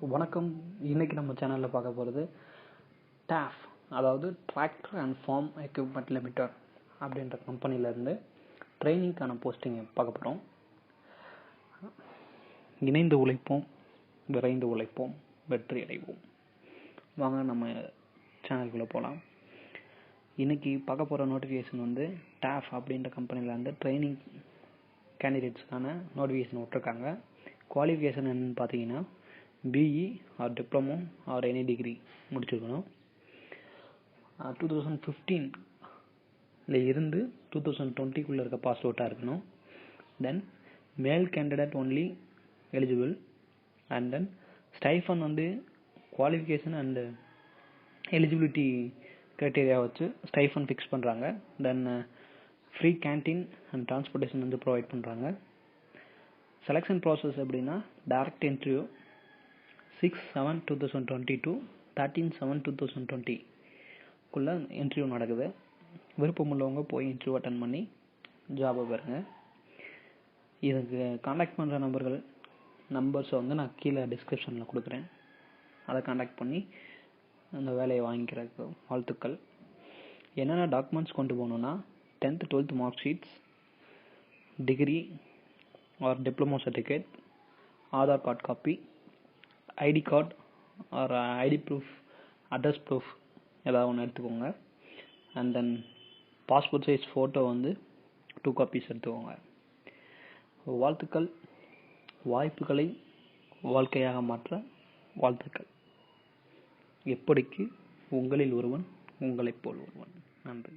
வணக்கம். இன்னைக்கு நம்ம சேனலில் பார்க்க போகிறது டாஃப், அதாவது tractor and form equipment limited அப்படின்ற கம்பெனிலேருந்து ட்ரைனிங்க்கான போஸ்டிங்கை பார்க்க போகிறோம். இணைந்து உழைப்போம், விரைந்து உழைப்போம், வெற்றி அடைவோம். வாங்க நம்ம சேனலுக்குள்ளே போகலாம். இன்றைக்கி பார்க்க போகிற நோட்டிஃபிகேஷன் டாஃப் அப்படின்ற கம்பெனிலேருந்து ட்ரைனிங் கேண்டிடேட்ஸ்க்கான நோட்டிஃபிகேஷன் விட்டுருக்காங்க. குவாலிஃபிகேஷன் என்னன்னு பார்த்தீங்கன்னா BE or diploma or any degree முடிச்சிருக்கணும். 2015 இருந்து 2020 இருக்க பாஸ் அவுட்டாக இருக்கணும். தென் மேல் candidate only eligible. And then stipend qualification and eligibility criteria வச்சு ஸ்டைஃபன் ஃபிக்ஸ் பண்ணுறாங்க. தென் free canteen and transportation provide பண்ணுறாங்க. செலெக்ஷன் ப்ராசஸ் எப்படின்னா டைரக்ட் இன்டர்வியூ 6/7/2020 to 13/7/2020 இன்டர்வியூ நடக்குது. விருப்பம் உள்ளவங்க போய் இன்டர்வியூ அட்டன் பண்ணி ஜாபை பெறுங்க. இதுக்கு காண்டாக்ட் பண்ணுற நம்பர்ஸை நான் கீழே டிஸ்கிரிப்ஷனில் கொடுக்குறேன். அதை காண்டாக்ட் பண்ணி அந்த வேலையை வாங்கிக்கிறதுக்கு வாழ்த்துக்கள். என்னென்ன டாக்குமெண்ட்ஸ் கொண்டு போகணுன்னா 10th 12th mark sheets, degree or diploma certificate, Aadhaar card copy, ID card or ID proof, address proof ஏதாவது ஒன்று எடுத்துக்கோங்க. And then passport size photo 2 copies எடுத்துக்கோங்க. வாழ்த்துக்கள். வாய்ப்புகளை வாழ்க்கையாக மாற்ற வாழ்த்துக்கள். எப்படிக்கு உங்களில் ஒருவன் உங்களைப் போல் ஒருவன். நன்றி.